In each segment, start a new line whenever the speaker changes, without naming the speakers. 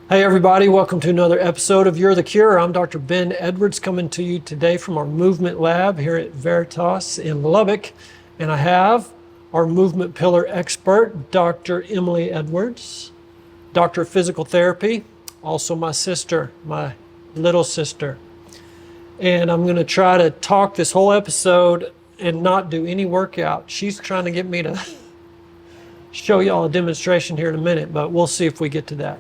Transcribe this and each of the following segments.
Hey everybody, welcome to another episode of You're the Cure. I'm Dr. Ben Edwards coming to you today from our movement lab here at Veritas in Lubbock. And I have our movement pillar expert, Dr. Emily Edwards, Doctor of Physical Therapy, also my sister, my little sister. And I'm going to try to talk this whole episode and not do any workout. She's trying to get me to show y'all a demonstration here in a minute, but we'll see if we get to that.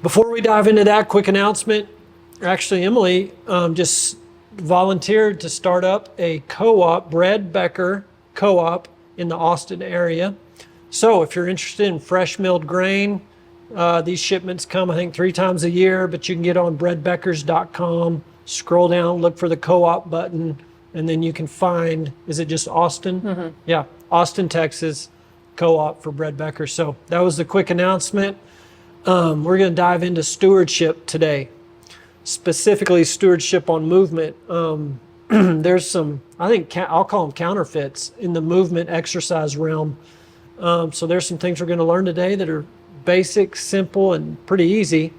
Before we dive into that, quick announcement. Actually, Emily just volunteered to start up a co-op, Bread Becker co-op in the Austin area. So if you're interested in fresh milled grain, these shipments come, I think, 3 times a year, but you can get on breadbeckers.com, scroll down, look for the co-op button, and then you can find, is it just Austin? Mm-hmm. Yeah, Austin, Texas, co-op for Bread Becker. So that was the quick announcement. We're going to dive into stewardship today, specifically stewardship on movement. There's some, I think I'll call them counterfeits in the movement exercise realm. So there's some things we're going to learn today that are basic, simple, and pretty easy,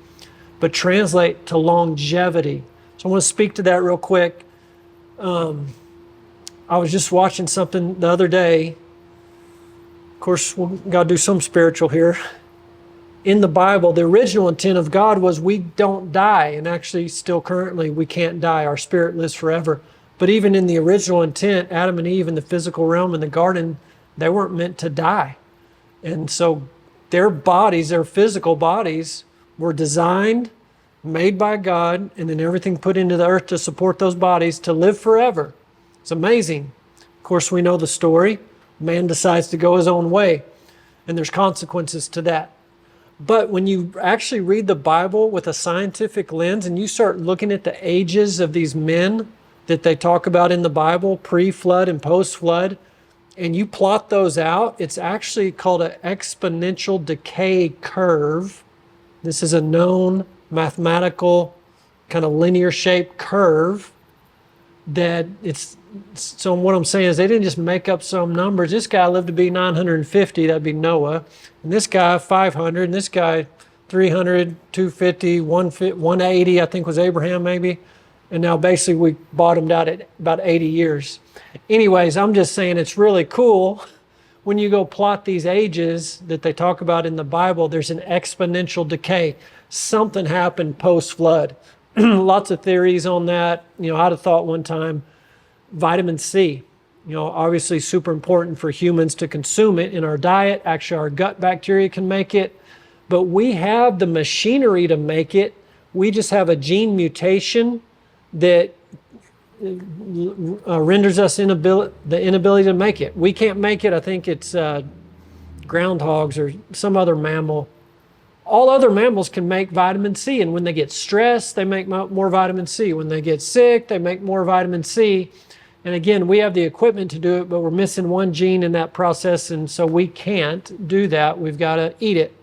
but translate to longevity. So I want to speak to that real quick. I was just watching something the other day. Of course, we've got to do some spiritual here. In the Bible, the original intent of God was we don't die, and actually still currently we can't die. Our spirit lives forever. But even in the original intent, Adam and Eve in the physical realm in the garden, they weren't meant to die. And so their bodies, their physical bodies, were designed, made by God, and then everything put into the earth to support those bodies to live forever. It's amazing. Of course, we know the story. Man decides to go his own way, and there's consequences to that. But when you actually read the Bible with a scientific lens and you start looking at the ages of these men that they talk about in the Bible, pre-flood and post-flood, and you plot those out, it's actually called an exponential decay curve. This is a known mathematical kind of linear shaped curve that so what I'm saying is they didn't just make up some numbers. This guy lived to be 950, that'd be Noah. And this guy 500, and this guy 300, 250, 180, I think was Abraham maybe. And now basically we bottomed out at about 80 years. Anyways, I'm just saying it's really cool when you go plot these ages that they talk about in the Bible, there's an exponential decay. Something happened post-flood. Lots of theories on that. You know, I'd have thought one time, vitamin C, you know, obviously super important for humans to consume it in our diet. Actually, our gut bacteria can make it, but we have the machinery to make it. We just have a gene mutation that renders us the inability to make it. We can't make it. I think it's groundhogs or some other mammal. All other mammals can make vitamin C, and when they get stressed, they make more vitamin C. When they get sick, they make more vitamin C. And again, we have the equipment to do it, but we're missing one gene in that process, and so we can't do that. We've got to eat it.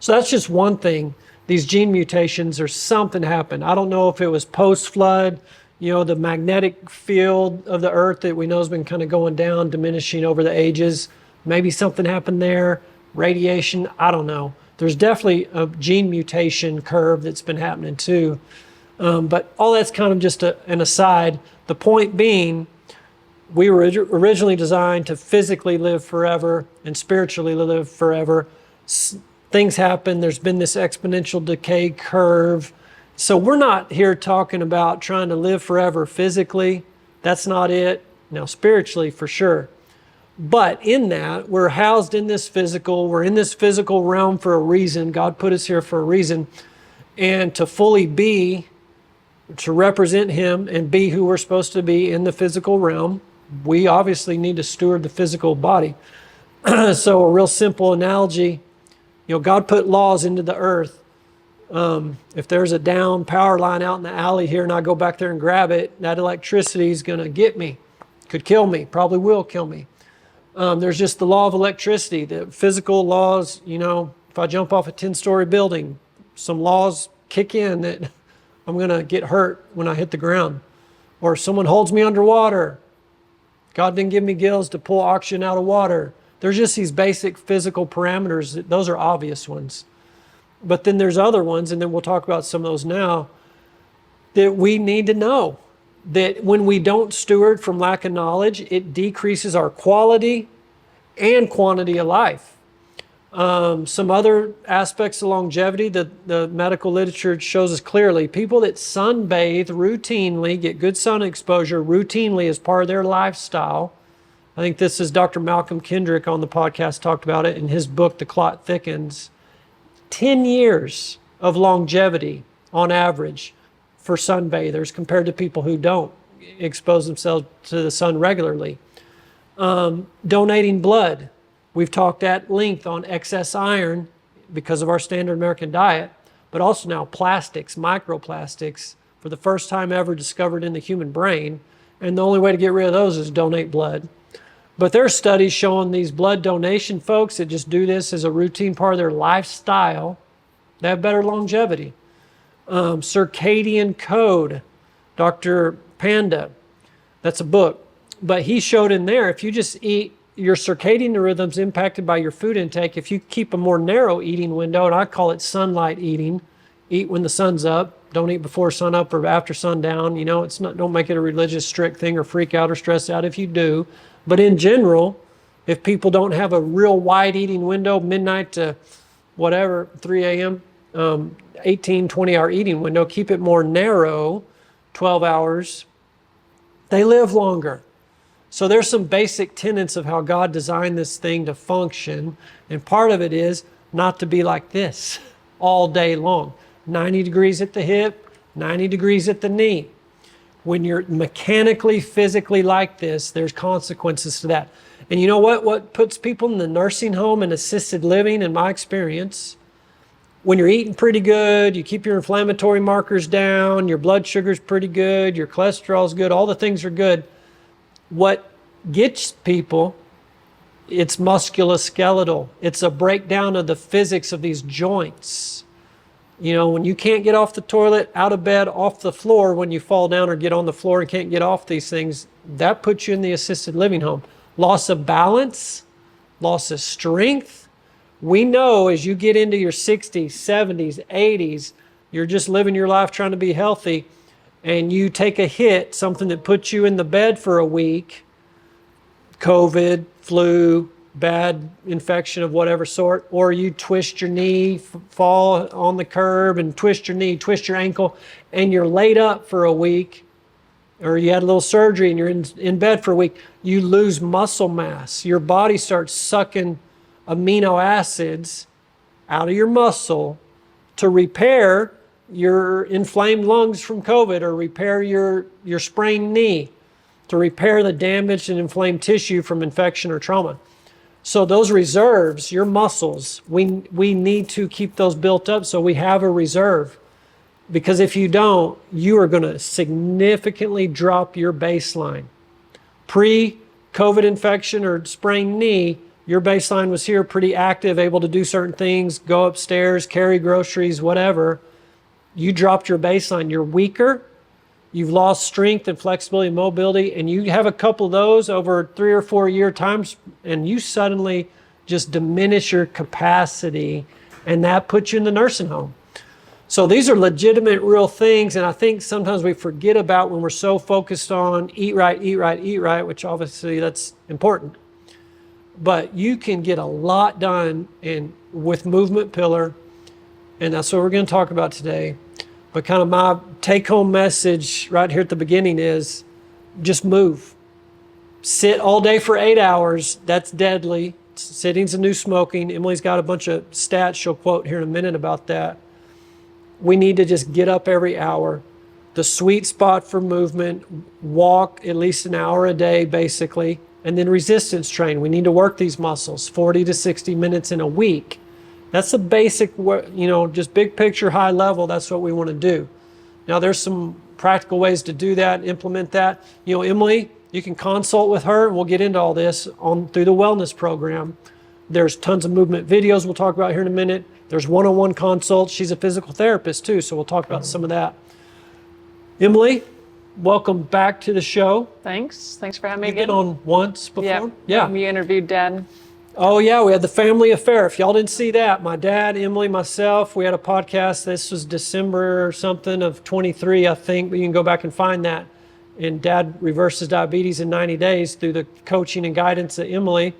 So that's just one thing. These gene mutations or something happened. I don't know if it was post-flood, you know, the magnetic field of the earth that we know has been kind of going down, diminishing over the ages. Maybe something happened there, radiation, I don't know. There's definitely a gene mutation curve that's been happening too. But all that's kind of just an aside. The point being, we were originally designed to physically live forever and spiritually live forever. Things happen. There's been this exponential decay curve. So we're not here talking about trying to live forever physically. That's not it. Now, spiritually, for sure. But in that, we're housed in this physical. We're in this physical realm for a reason. God put us here for a reason. And to fully be, to represent Him and be who we're supposed to be in the physical realm, we obviously need to steward the physical body. So a real simple analogy, you know, God put laws into the earth. If there's a down power line out in the alley here and I go back there and grab it, that electricity is going to get me. Could kill me, probably will kill me. There's just the law of electricity, the physical laws. You know, if I jump off a 10-story building, some laws kick in that I'm going to get hurt when I hit the ground. Or if someone holds me underwater, God didn't give me gills to pull oxygen out of water. There's just these basic physical parameters. Those are obvious ones. But then there's other ones, and then we'll talk about some of those now, that we need to know that when we don't steward from lack of knowledge, it decreases our quality and quantity of life. Some other aspects of longevity that the medical literature shows us clearly. People that sunbathe routinely, get good sun exposure routinely as part of their lifestyle. I think this is Dr. Malcolm Kendrick on the podcast talked about it in his book, The Clot Thickens. 10 years of longevity on average for sunbathers compared to people who don't expose themselves to the sun regularly. Donating blood. We've talked at length on excess iron because of our standard American diet, but also now plastics, microplastics, for the first time ever discovered in the human brain. And the only way to get rid of those is donate blood. But there are studies showing these blood donation folks that just do this as a routine part of their lifestyle, they have better longevity. Circadian Code, Dr. Panda, that's a book. But he showed in there, if you just eat, your circadian rhythms impacted by your food intake, if you keep a more narrow eating window, and I call it sunlight eating, eat when the sun's up, don't eat before sun up or after sundown. You know, it's not, don't make it a religious strict thing or freak out or stress out if you do. But in general, if people don't have a real wide eating window, midnight to whatever, 3 a.m., 18, 20-hour eating window, keep it more narrow, 12 hours, they live longer. So there's some basic tenets of how God designed this thing to function. And part of it is not to be like this all day long. 90 degrees at the hip, 90 degrees at the knee. When you're mechanically, physically like this, there's consequences to that. And you know what? What puts people in the nursing home and assisted living, in my experience, when you're eating pretty good, you keep your inflammatory markers down, your blood sugar's pretty good, your cholesterol's good, all the things are good. What gets people, it's musculoskeletal. It's a breakdown of the physics of these joints. You know, when you can't get off the toilet, out of bed, off the floor, when you fall down or get on the floor and can't get off these things, that puts you in the assisted living home. Loss of balance, loss of strength. We know as you get into your 60s, 70s, 80s, you're just living your life trying to be healthy, and you take a hit, something that puts you in the bed for a week, COVID, flu, bad infection of whatever sort, or you twist your knee, fall on the curb and twist your knee, twist your ankle, and you're laid up for a week, or you had a little surgery and you're in bed for a week, you lose muscle mass. Your body starts sucking amino acids out of your muscle to repair your inflamed lungs from COVID, or repair your sprained knee, to repair the damaged and inflamed tissue from infection or trauma. So those reserves, your muscles, we need to keep those built up so we have a reserve. Because if you don't, you are going to significantly drop your baseline. Pre-COVID infection or sprained knee, your baseline was here, pretty active, able to do certain things, go upstairs, carry groceries, whatever. You dropped your baseline. You're weaker. You've lost strength and flexibility and mobility, and you have a couple of those over 3 or 4 year times, and you suddenly just diminish your capacity, and that puts you in the nursing home. So these are legitimate, real things, and I think sometimes we forget about when we're so focused on eat right, eat right, eat right, which obviously that's important. But you can get a lot done with Movement Pillar, and that's what we're going to talk about today. But kind of my take-home message right here at the beginning is just move. Sit all day for 8 hours. That's deadly. Sitting's a new smoking. Emily's got a bunch of stats she'll quote here in a minute about that. We need to just get up every hour. The sweet spot for movement, walk at least an hour a day, basically, and then resistance train. We need to work these muscles 40 to 60 minutes in a week. That's the basic, just big picture, high level. That's what we want to do. Now, there's some practical ways to do that, implement that. Emily, you can consult with her, and we'll get into all this through the wellness program. There's tons of movement videos we'll talk about here in a minute. There's one-on-one consults. She's a physical therapist too, so we'll talk about some of that. Emily, welcome back to the show.
Thanks for having me again.
You've been on once before?
Yeah. You interviewed Dad.
Oh yeah, we had the family affair. If y'all didn't see that, my dad, Emily, myself, we had a podcast. This was December or something of 23, I think, but you can go back and find that. And Dad reverses diabetes in 90 days through the coaching and guidance of Emily.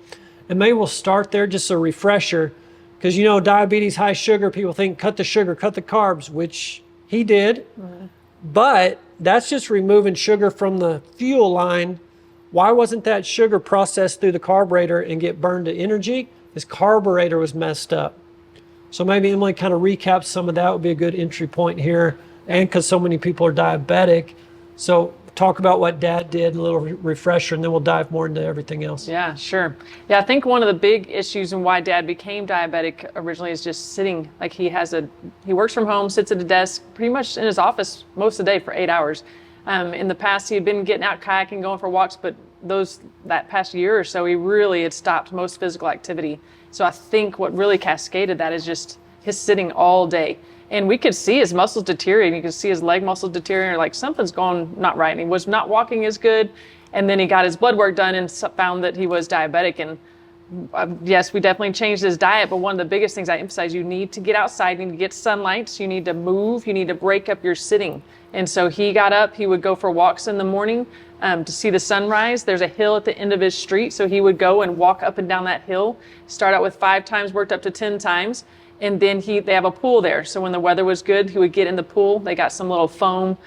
And maybe we'll start there, just a refresher, because diabetes, high sugar, people think cut the sugar, cut the carbs, which he did. Mm-hmm. But that's just removing sugar from the fuel line. Why wasn't that sugar processed through the carburetor and get burned to energy? His carburetor was messed up. So maybe Emily kind of recaps some of that would be a good entry point here. And because so many people are diabetic. So talk about what Dad did, a little refresher, and then we'll dive more into everything else.
Yeah, sure. Yeah, I think one of the big issues and why Dad became diabetic originally is just sitting. Like he works from home, sits at a desk, pretty much in his office most of the day for 8 hours. In the past, he had been getting out kayaking, going for walks, but that past year or so, he really had stopped most physical activity. So I think what really cascaded that is just his sitting all day. And we could see his muscles deteriorating. You could see his leg muscles deteriorating, like something's going not right. And he was not walking as good. And then he got his blood work done and found that he was diabetic. And yes, we definitely changed his diet. But one of the biggest things I emphasize, you need to get outside, you need to get sunlight, you need to move, you need to break up your sitting. And so he got up, he would go for walks in the morning to see the sunrise. There's a hill at the end of his street. So he would go and walk up and down that hill, start out with 5 times, worked up to 10 times. And then they have a pool there. So when the weather was good, he would get in the pool. They got some little foam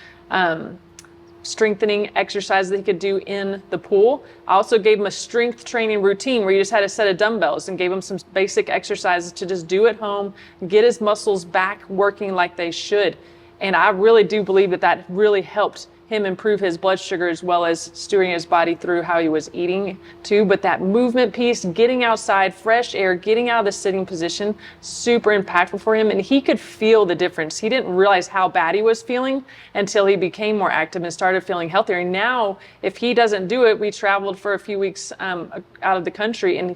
strengthening exercises that he could do in the pool. I also gave him a strength training routine where you just had a set of dumbbells and gave him some basic exercises to just do at home, get his muscles back working like they should. And I really do believe that really helped him improve his blood sugar as well as steering his body through how he was eating too. But that movement piece, getting outside, fresh air, getting out of the sitting position, super impactful for him. And he could feel the difference. He didn't realize how bad he was feeling until he became more active and started feeling healthier. And now, if he doesn't do it, we traveled for a few weeks out of the country, and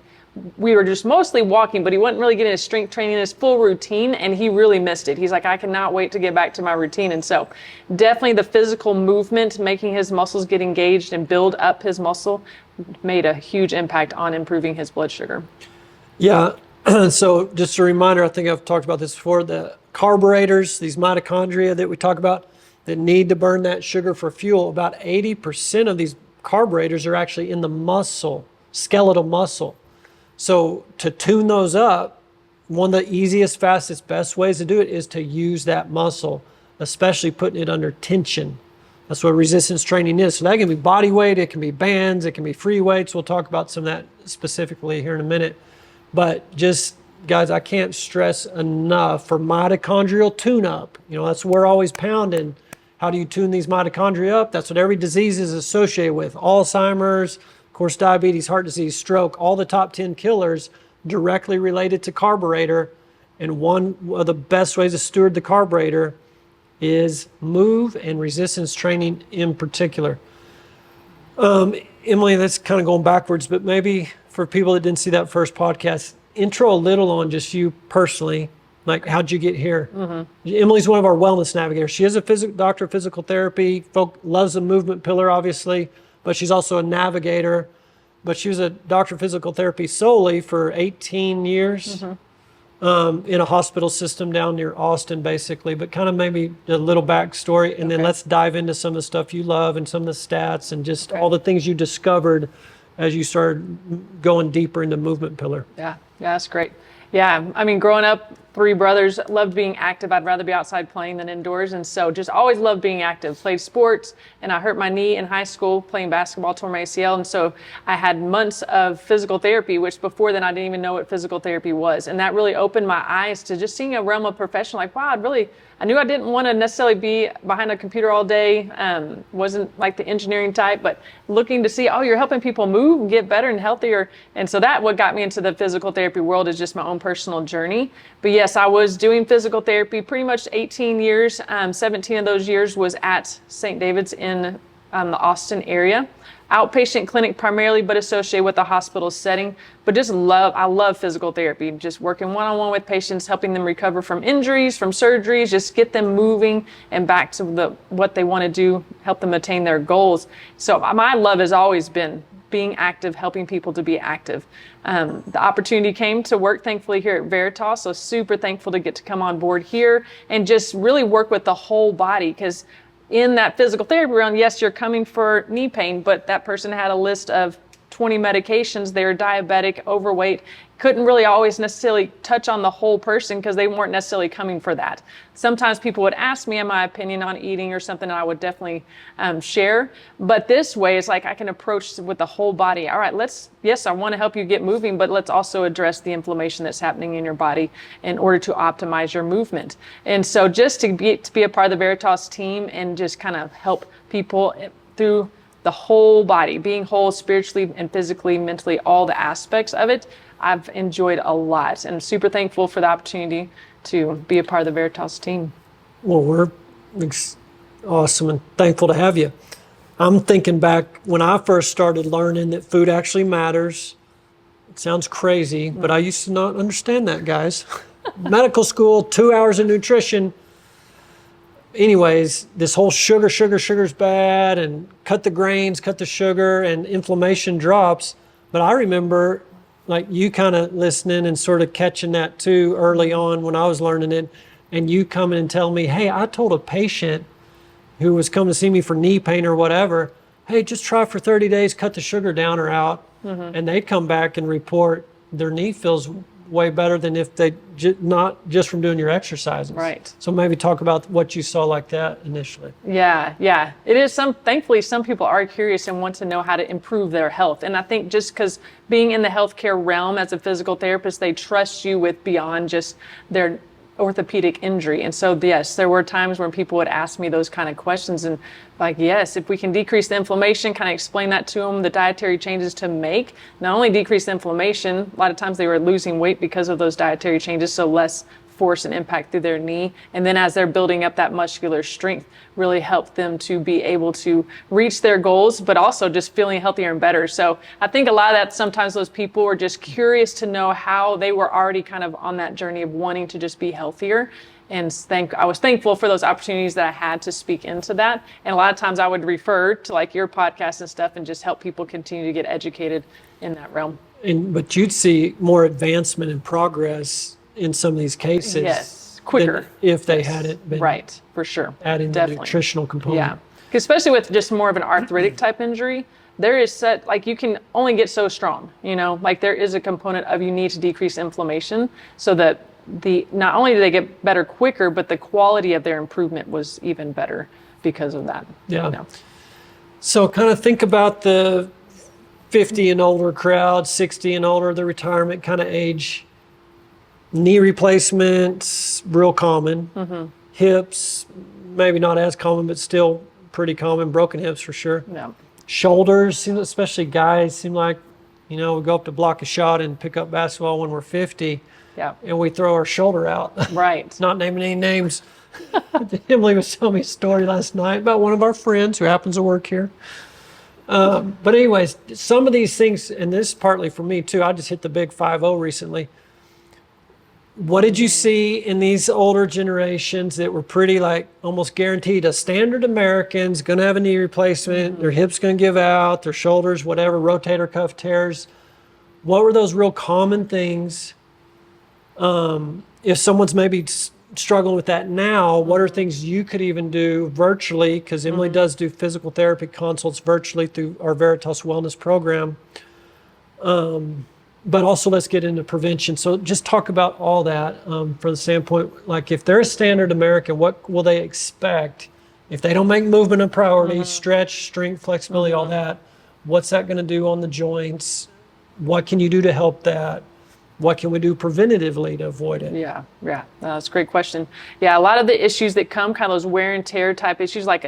we were just mostly walking, but he wasn't really getting his strength training, his full routine, and he really missed it. He's like, I cannot wait to get back to my routine. And so definitely the physical movement, making his muscles get engaged and build up his muscle, made a huge impact on improving his blood sugar.
Yeah, so just a reminder, I think I've talked about this before, the carburetors, these mitochondria that we talk about that need to burn that sugar for fuel, about 80% of these carburetors are actually in the muscle, skeletal muscle. So to tune those up, one of the easiest, fastest, best ways to do it is to use that muscle, especially putting it under tension. That's what resistance training is. So that can be body weight, it can be bands, it can be free weights. We'll talk about some of that specifically here in a minute. But just, guys, I can't stress enough for mitochondrial tune-up. That's what we're always pounding. How do you tune these mitochondria up? That's what every disease is associated with. Alzheimer's, of course, diabetes, heart disease, stroke, all the top 10 killers directly related to carburetor. And one of the best ways to steward the carburetor is move and resistance training in particular. Emily, that's kind of going backwards, but maybe for people that didn't see that first podcast, intro a little on just you personally. Like, how'd you get here? Mm-hmm. Emily's one of our wellness navigators. She is a doctor of physical therapy, loves the movement pillar, obviously, but she's also a navigator. But she was a doctor of physical therapy solely for 18 years in a hospital system down near Austin, basically. But kind of maybe a little backstory, and then let's dive into some of the stuff you love and some of the stats and just all the things you discovered as you started going deeper into movement pillar.
Yeah, that's great. Yeah, I mean, growing up, 3 brothers, loved being active. I'd rather be outside playing than indoors. And so just always loved being active, played sports. And I hurt my knee in high school playing basketball, tore my ACL. And so I had months of physical therapy, which before then I didn't even know what physical therapy was. And that really opened my eyes to just seeing a realm of profession. Like, wow, I knew I didn't want to necessarily be behind a computer all day. Wasn't like the engineering type, but looking to see, you're helping people move and get better and healthier. And so that what got me into the physical therapy world is just my own personal journey. But yes, I was doing physical therapy pretty much 18 years. 17 of those years was at St. David's in the Austin area. Outpatient clinic primarily, but associated with the hospital setting. But I love physical therapy, just working one-on-one with patients, helping them recover from injuries, from surgeries, just get them moving and back to what they want to do, help them attain their goals. So my love has always been being active, helping people to be active. The opportunity came to work, thankfully, here at Veritas. So super thankful to get to come on board here and just really work with the whole body, because in that physical therapy realm, yes, you're coming for knee pain, but that person had a list of 20 medications. They were diabetic, overweight, couldn't really always necessarily touch on the whole person because they weren't necessarily coming for that. Sometimes people would ask me my opinion on eating or something, and I would definitely share. But this way, it's like I can approach with the whole body. All right, yes, I want to help you get moving, but let's also address the inflammation that's happening in your body in order to optimize your movement. And so just to be a part of the Veritas team and just kind of help people through the whole body, being whole spiritually and physically, mentally, all the aspects of it, I've enjoyed a lot, and super thankful for the opportunity to be a part of the Veritas team.
Well, we're awesome and thankful to have you. I'm thinking back when I first started learning that food actually matters. It sounds crazy, but I used to not understand that, guys. Medical school, 2 hours of nutrition. Anyways, this whole sugar's bad, and cut the grains, cut the sugar, and inflammation drops. But I remember like you kind of listening and sort of catching that too early on when I was learning it, and you coming and telling me, hey, I told a patient who was coming to see me for knee pain or whatever, hey, just try for 30 days, cut the sugar down or out. And they'd come back and report their knee feels way better than if they not just from doing your exercises.
Right.
So maybe talk about what you saw like that initially.
Yeah. It is thankfully some people are curious and want to know how to improve their health. And I think just because being in the healthcare realm as a physical therapist, they trust you with beyond just their orthopedic injury. And so yes, there were times when people would ask me those kind of questions, and like, yes, if we can decrease the inflammation, kind of explain that to them, the dietary changes to make, not only decrease the inflammation, a lot of times they were losing weight because of those dietary changes, so less force and impact through their knee. And then as they're building up that muscular strength, really help them to be able to reach their goals, but also just feeling healthier and better. So I think a lot of that, sometimes those people were just curious to know how they were already kind of on that journey of wanting to just be healthier. And I was thankful for those opportunities that I had to speak into that. And a lot of times I would refer to like your podcast and stuff and just help people continue to get educated in that realm.
But you'd see more advancement and progress in some of these cases.
Yes, quicker.
If they hadn't been
right, for sure.
Adding
Definitely.
The nutritional component.
Yeah, especially with just more of an arthritic type injury, there is like you can only get so strong, like there is a component of you need to decrease inflammation so that not only do they get better quicker, but the quality of their improvement was even better because of that.
Yeah. So kind of think about the 50 and older crowd, 60 and older, the retirement kind of age. Knee replacements, real common. Hips, maybe not as common, but still pretty common. Broken hips for sure.
Yeah.
Shoulders, especially guys, seem like, we go up to block a shot and pick up basketball when we're 50.
Yeah.
And we throw our shoulder out.
Right.
Not naming any names. Emily was telling me a story last night about one of our friends who happens to work here. But anyways, some of these things, and this is partly for me too, I just hit the big 5-0 recently. What did you see in these older generations that were pretty like almost guaranteed a standard American's going to have a knee replacement, their hips going to give out, their shoulders, whatever, rotator cuff tears? What were those real common things? If someone's maybe struggling with that now, what are things you could even do virtually? Because Emily does do physical therapy consults virtually through our Veritas Wellness program. But also let's get into prevention. So just talk about all that from the standpoint, like if they're a standard American, what will they expect? If they don't make movement a priority, stretch, strength, flexibility, all that, what's that going to do on the joints? What can you do to help that? What can we do preventatively to avoid it?
Yeah, that's a great question. Yeah, a lot of the issues that come, kind of those wear and tear type issues, like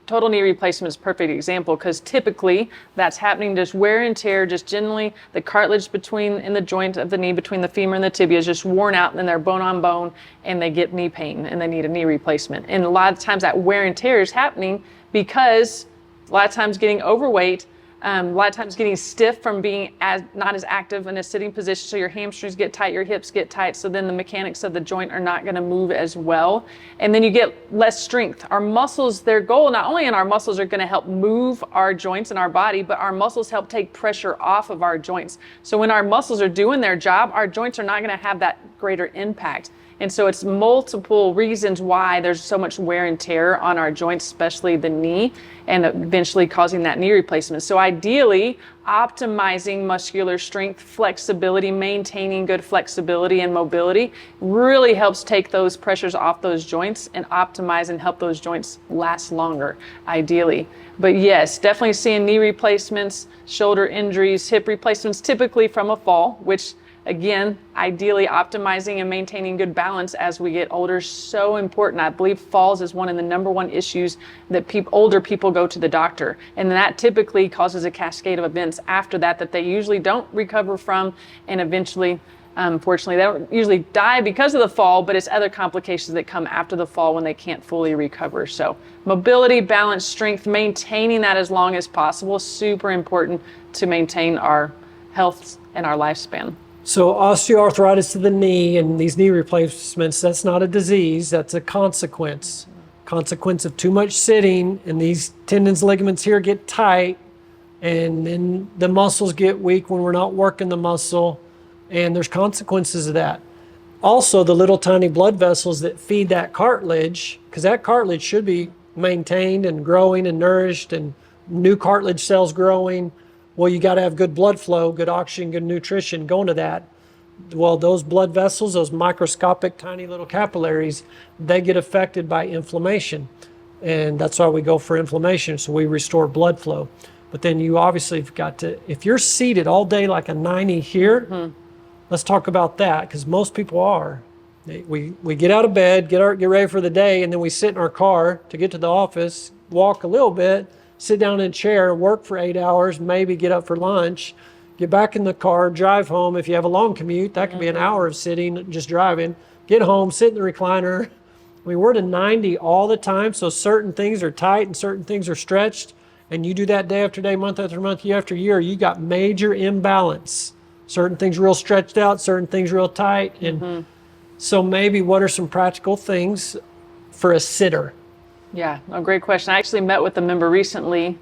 total knee replacement is a perfect example, because typically that's happening just wear and tear, just generally the cartilage in the joint of the knee between the femur and the tibia is just worn out, and then they're bone on bone and they get knee pain and they need a knee replacement. And a lot of times that wear and tear is happening because a lot of times getting overweight, A lot of times getting stiff from being not as active in a sitting position, so your hamstrings get tight, your hips get tight, so then the mechanics of the joint are not going to move as well. And then you get less strength. Our muscles, their goal, not only in our muscles are going to help move our joints in our body, but our muscles help take pressure off of our joints. So when our muscles are doing their job, our joints are not going to have that greater impact. And so it's multiple reasons why there's so much wear and tear on our joints, especially the knee, and eventually causing that knee replacement. So ideally, optimizing muscular strength, flexibility, maintaining good flexibility and mobility really helps take those pressures off those joints and optimize and help those joints last longer, ideally. But yes, definitely seeing knee replacements, shoulder injuries, hip replacements, typically from a fall, which again, ideally optimizing and maintaining good balance as we get older is so important. I believe falls is one of the number one issues that older people go to the doctor. And that typically causes a cascade of events after that they usually don't recover from. And eventually, unfortunately, they don't usually die because of the fall, but it's other complications that come after the fall when they can't fully recover. So mobility, balance, strength, maintaining that as long as possible is super important to maintain our health and our lifespan.
So osteoarthritis of the knee and these knee replacements, that's not a disease, that's a consequence. Consequence of too much sitting, and these tendons, ligaments here get tight, and then the muscles get weak when we're not working the muscle, and there's consequences of that. Also, the little tiny blood vessels that feed that cartilage, because that cartilage should be maintained and growing and nourished and new cartilage cells growing. Well, you got to have good blood flow, good oxygen, good nutrition going to that. Well, those blood vessels, those microscopic tiny little capillaries, they get affected by inflammation. And that's why we go for inflammation, so we restore blood flow. But then you obviously have got to, if you're seated all day like a 90 here, let's talk about that, because most people are. We get out of bed, get ready for the day, and then we sit in our car to get to the office, walk a little bit, sit down in a chair, work for 8 hours, maybe get up for lunch, get back in the car, drive home. If you have a long commute, that could be an hour of sitting, just driving. Get home, sit in the recliner. I mean, we're to 90 all the time, so certain things are tight and certain things are stretched, and you do that day after day, month after month, year after year, you got major imbalance. Certain things real stretched out, certain things real tight. And so maybe what are some practical things for a sitter?
Yeah, a great question. I actually met with a member recently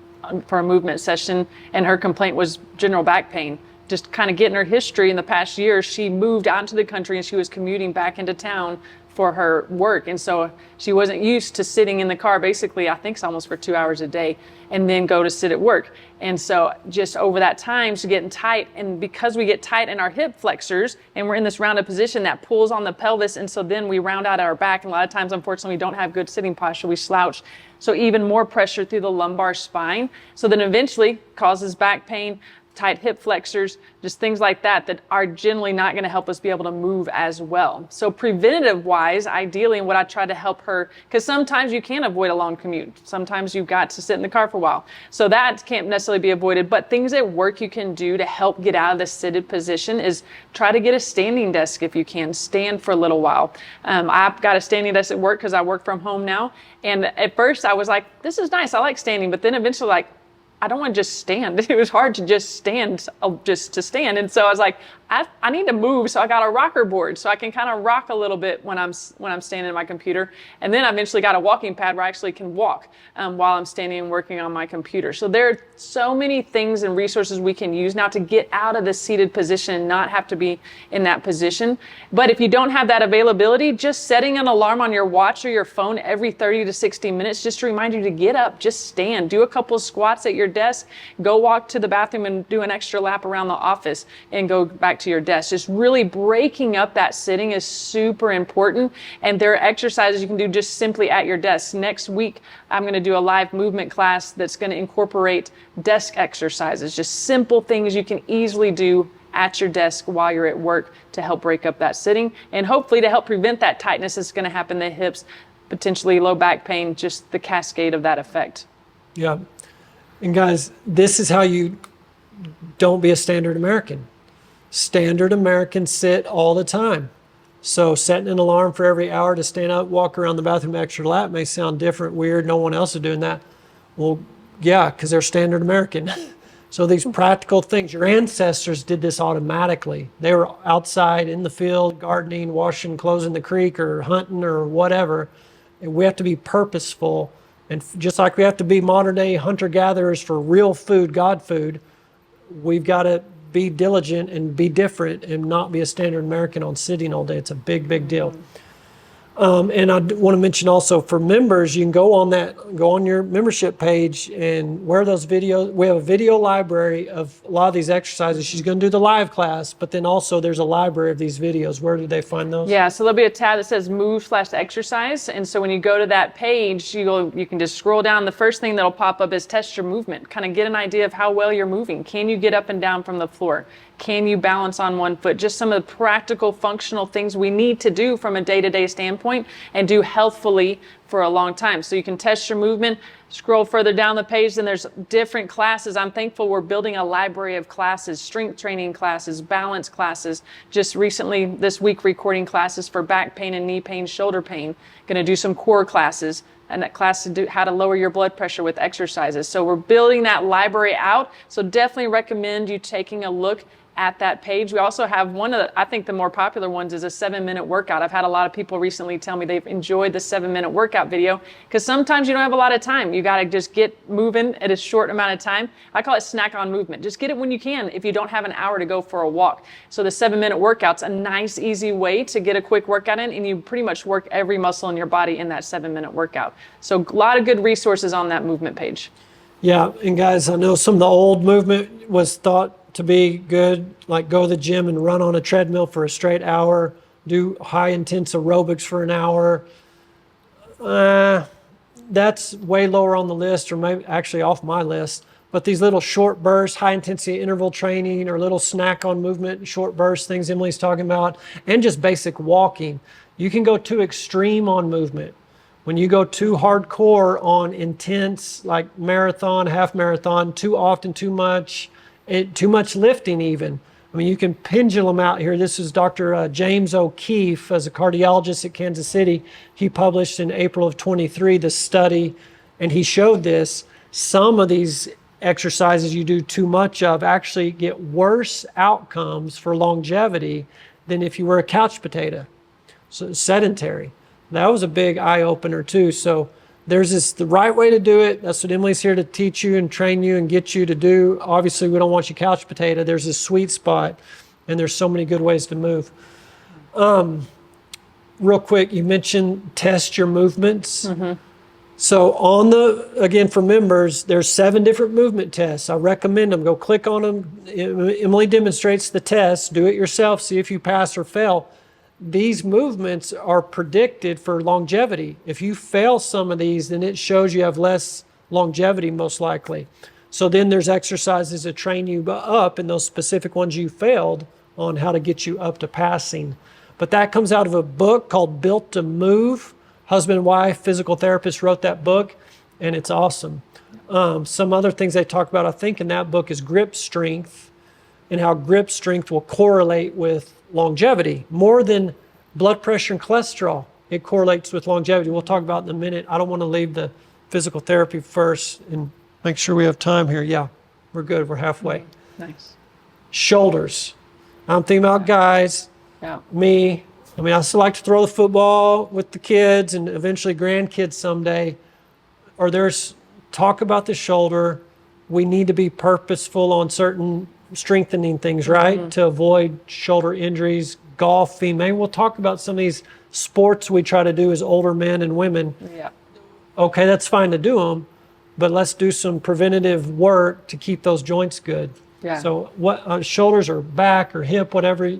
for a movement session, and her complaint was general back pain. Just kind of getting her history in the past year, she moved out into the country and she was commuting back into town for her work. And so she wasn't used to sitting in the car, basically, I think it's almost for 2 hours a day, and then go to sit at work. And so just over that time, she's getting tight. And because we get tight in our hip flexors and we're in this rounded position, that pulls on the pelvis. And so then we round out our back. And a lot of times, unfortunately, we don't have good sitting posture. We slouch. So even more pressure through the lumbar spine. So then eventually causes back pain, tight hip flexors, just things like that are generally not going to help us be able to move as well. So preventative wise, ideally, and what I try to help her, because sometimes you can't avoid a long commute. Sometimes you've got to sit in the car for a while. So that can't necessarily be avoided, but things at work you can do to help get out of the seated position is try to get a standing desk if you can. Stand for a little while. I've got a standing desk at work because I work from home now. And at first I was like, this is nice, I like standing, but then eventually I don't want to just stand. It was hard to just stand, just to stand. And so I was like, I need to move. So I got a rocker board so I can kind of rock a little bit when I'm standing at my computer. And then I eventually got a walking pad where I actually can walk while I'm standing and working on my computer. So there are so many things and resources we can use now to get out of the seated position and not have to be in that position. But if you don't have that availability, just setting an alarm on your watch or your phone every 30 to 60 minutes just to remind you to get up, just stand, do a couple of squats at your desk, go walk to the bathroom and do an extra lap around the office and go back to your desk. Just really breaking up that sitting is super important. And there are exercises you can do just simply at your desk. Next week, I'm going to do a live movement class that's going to incorporate desk exercises, just simple things you can easily do at your desk while you're at work to help break up that sitting and hopefully to help prevent that tightness that's going to happen in the hips, potentially low back pain, just the cascade of that effect.
Yeah. And guys, this is how you don't be a standard American. Standard Americans sit all the time. So setting an alarm for every hour to stand up, walk around the bathroom extra lap may sound different, weird, no one else is doing that. Well, yeah, because they're standard American. So these practical things, your ancestors did this automatically. They were outside in the field, gardening, washing clothes in the creek, or hunting, or whatever. And we have to be purposeful. And just like we have to be modern day hunter-gatherers for real food, God food, we've got to be diligent and be different and not be a standard American on sitting all day. It's a big, big deal. And I want to mention also for members, you can go on your membership page and where those videos, we have a video library of a lot of these exercises. She's going to do the live class, but then also there's a library of these videos. Where do they find those?
Yeah, so there'll be a tab that says move/exercise. And so when you go to that page, you can just scroll down. The first thing that'll pop up is test your movement. Kind of get an idea of how well you're moving. Can you get up and down from the floor? Can you balance on one foot? Just some of the practical, functional things we need to do from a day-to-day standpoint and do healthfully for a long time. So you can test your movement, scroll further down the page, then there's different classes. I'm thankful we're building a library of classes, strength training classes, balance classes. Just recently, this week, recording classes for back pain and knee pain, shoulder pain. Going to do some core classes, and that class to do how to lower your blood pressure with exercises. So we're building that library out. So definitely recommend you taking a look at that page. We also have one of the, I think the more popular ones is a 7-minute workout. I've had a lot of people recently tell me they've enjoyed the 7-minute workout video because sometimes you don't have a lot of time. You got to just get moving at a short amount of time. I call it snack on movement. Just get it when you can if you don't have an hour to go for a walk. So the 7-minute workout's a nice, easy way to get a quick workout in, and you pretty much work every muscle in your body in that 7-minute workout. So a lot of good resources on that movement page.
Yeah, and guys, I know some of the old movement was thought to be good, like go to the gym and run on a treadmill for a straight hour, do high intense aerobics for an hour. That's way lower on the list, or maybe actually off my list. But these little short bursts, high intensity interval training, or little snack on movement, short burst things Emily's talking about, and just basic walking. You can go too extreme on movement. When you go too hardcore on intense, like marathon, half marathon, too often, too much lifting even. I mean, you can pendulum out here. This is Dr. James O'Keefe, as a cardiologist at Kansas City. He published in April of 23 this study, and he showed this. Some of these exercises you do too much of actually get worse outcomes for longevity than if you were a couch potato, so sedentary. That was a big eye-opener too. So there's the right way to do it. That's what Emily's here to teach you and train you and get you to do. Obviously, we don't want you couch potato. There's a sweet spot, and there's so many good ways to move. Real quick, you mentioned test your movements. Mm-hmm. So again, for members, there's 7 different movement tests. I recommend them. Go click on them. Emily demonstrates the test. Do it yourself. See if you pass or fail. These movements are predicted for longevity. If you fail some of these, then it shows you have less longevity, most likely. So then there's exercises to train you up in those specific ones you failed on how to get you up to passing. But that comes out of a book called Built to Move. Husband and wife, physical therapist wrote that book, and it's awesome. Some other things they talk about, I think, in that book is grip strength, and how grip strength will correlate with longevity more than blood pressure and cholesterol. It correlates with longevity. We'll talk about it in a minute. I don't want to leave the physical therapy first and make sure we have time here. Yeah, we're good. We're halfway.
Nice.
Shoulders. I'm thinking about guys, me. I mean, I still like to throw the football with the kids and eventually grandkids someday. Or there's talk about the shoulder. We need to be purposeful on certain strengthening things, right? Mm-hmm. To avoid shoulder injuries, golfing. Maybe we'll talk about some of these sports we try to do as older men and women.
Yeah.
Okay, that's fine to do them, but let's do some preventative work to keep those joints good. Yeah. So what shoulders or back or hip, whatever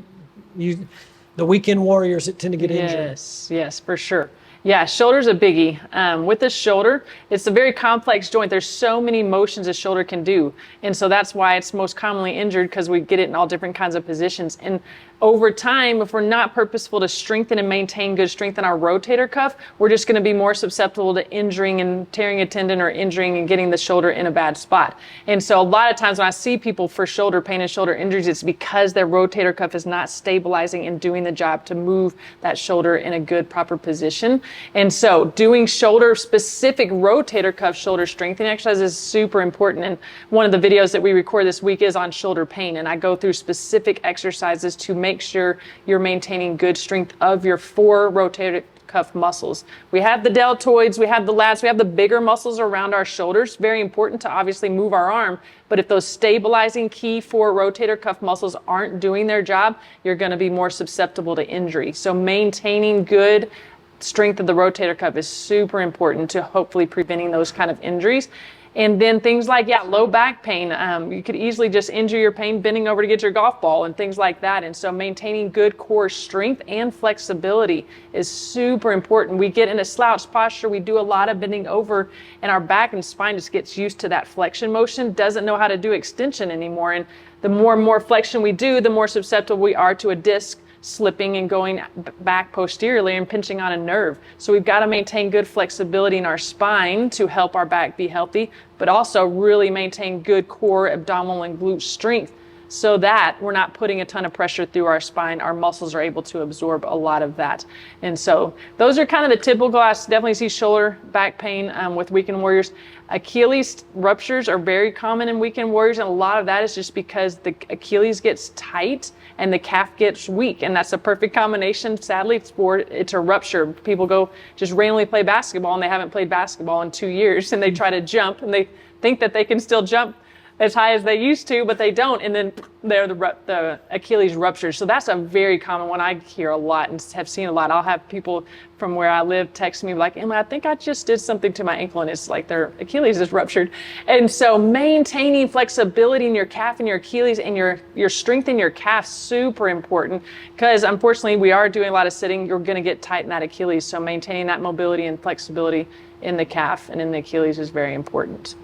the weekend warriors that tend to get injured.
Yes, for sure. Yeah, shoulder's a biggie. With the shoulder, it's a very complex joint. There's so many motions a shoulder can do. And so that's why it's most commonly injured, because we get it in all different kinds of positions. And over time, if we're not purposeful to strengthen and maintain good strength in our rotator cuff, we're just going to be more susceptible to injuring and tearing a tendon or injuring and getting the shoulder in a bad spot. And so a lot of times when I see people for shoulder pain and shoulder injuries, it's because their rotator cuff is not stabilizing and doing the job to move that shoulder in a good, proper position. And so doing shoulder specific rotator cuff shoulder strengthening exercises is super important. And one of the videos that we record this week is on shoulder pain. And I go through specific exercises to make sure you're maintaining good strength of your 4 rotator cuff muscles. We have the deltoids, we have the lats, we have the bigger muscles around our shoulders. Very important to obviously move our arm, but if those stabilizing key 4 rotator cuff muscles aren't doing their job, you're going to be more susceptible to injury. So maintaining good strength of the rotator cuff is super important to hopefully preventing those kind of injuries. And then things like, low back pain. You could easily just injure your pain bending over to get your golf ball and things like that. And so maintaining good core strength and flexibility is super important. We get in a slouch posture. We do a lot of bending over, and our back and spine just gets used to that flexion motion, doesn't know how to do extension anymore. And the more and more flexion we do, the more susceptible we are to a disc slipping and going back posteriorly and pinching on a nerve. So we've got to maintain good flexibility in our spine to help our back be healthy, but also really maintain good core, abdominal, and glute strength so that we're not putting a ton of pressure through our spine. Our muscles are able to absorb a lot of that. And so those are kind of the typical. I definitely see shoulder, back pain with weekend warriors. Achilles ruptures are very common in weekend warriors, and a lot of that is just because the Achilles gets tight and the calf gets weak, and that's a perfect combination. Sadly, it's a rupture. People go just randomly play basketball, and they haven't played basketball in 2 years, and they try to jump, and they think that they can still jump as high as they used to, but they don't, and then the Achilles ruptures. So that's a very common one I hear a lot and have seen a lot. I'll have people from where I live text me like, Emma, I think I just did something to my ankle, and it's like their Achilles is ruptured. And so maintaining flexibility in your calf and your Achilles and your strength in your calf, super important, because unfortunately we are doing a lot of sitting. You're going to get tight in that Achilles. So maintaining that mobility and flexibility in the calf and in the Achilles is very important.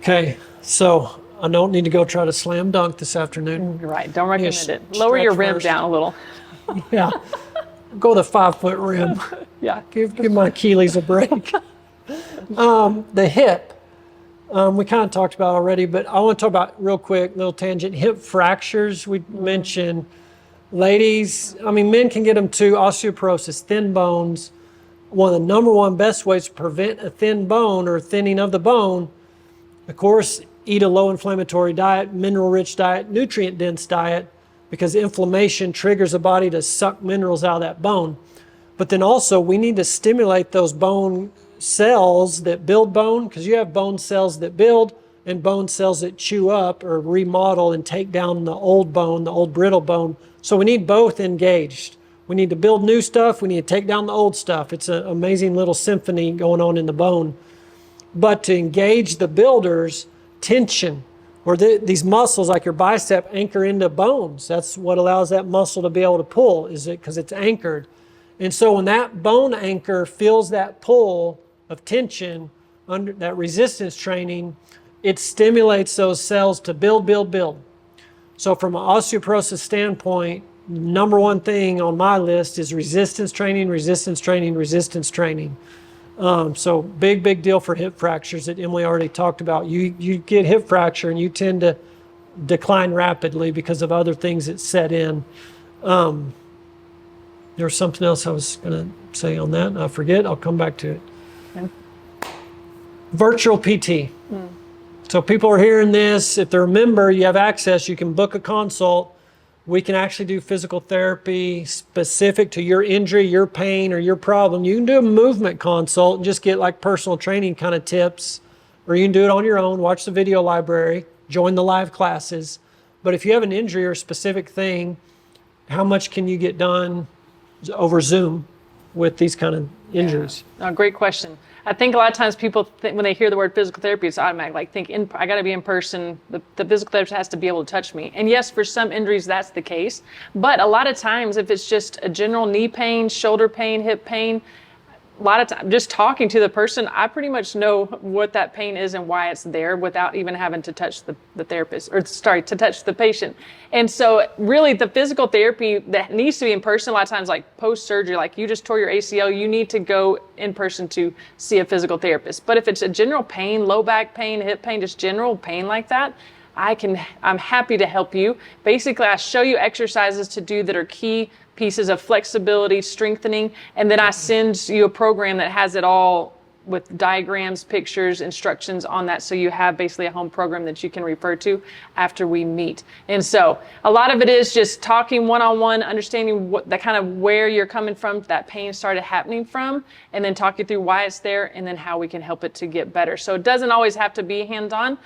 Okay, so I don't need to go try to slam dunk this afternoon.
Right, don't recommend it. Lower your rim down a little.
Yeah, go the 5-foot rim.
Yeah.
Give my Achilles a break. The hip, we kind of talked about already, but I want to talk about real quick, little tangent, hip fractures. We mentioned, ladies, men can get them too, osteoporosis, thin bones. One of the number one best ways to prevent a thin bone or thinning of the bone, of course, eat a low inflammatory diet, mineral-rich diet, nutrient-dense diet, because inflammation triggers the body to suck minerals out of that bone. But then also we need to stimulate those bone cells that build bone, because you have bone cells that build and bone cells that chew up or remodel and take down the old bone, the old brittle bone. So we need both engaged. We need to build new stuff. We need to take down the old stuff. It's an amazing little symphony going on in the bone. But to engage the builders, tension, or these muscles like your bicep anchor into bones. That's what allows that muscle to be able to pull, is it because it's anchored. And so when that bone anchor feels that pull of tension under that resistance training, it stimulates those cells to build, build, build. So from an osteoporosis standpoint, number one thing on my list is resistance training, resistance training, resistance training. So big deal for hip fractures that Emily already talked about. You get hip fracture and you tend to decline rapidly because of other things that set in. There was something else I was going to say on that. I forget. I'll come back to it. Okay. Virtual PT. So people are hearing this. If they're a member, you have access. You can book a consult. We can actually do physical therapy specific to your injury, your pain, or your problem. You can do a movement consult and just get like personal training kind of tips, or you can do it on your own, watch the video library, join the live classes. But if you have an injury or a specific thing, how much can you get done over Zoom with these kind of injuries?
Yeah. Great question. I think a lot of times people think when they hear the word physical therapy, it's automatic. Like I got to be in person. The physical therapist has to be able to touch me. And yes, for some injuries, that's the case. But a lot of times, if it's just a general knee pain, shoulder pain, hip pain, a lot of time, just talking to the person, I pretty much know what that pain is and why it's there without even having to touch the therapist, or sorry, to touch the patient. And so really the physical therapy that needs to be in person, a lot of times like post-surgery, like you just tore your ACL, you need to go in person to see a physical therapist. But if it's a general pain, low back pain, hip pain, just general pain like that, I'm happy to help you. Basically, I show you exercises to do that are key pieces of flexibility, strengthening, and then I send you a program that has it all with diagrams, pictures, instructions on that, so you have basically a home program that you can refer to after we meet. And so a lot of it is just talking one-on-one, understanding what the kind of where you're coming from, that pain started happening from, and then talk you through why it's there and then how we can help it to get better. So it doesn't always have to be hands-on,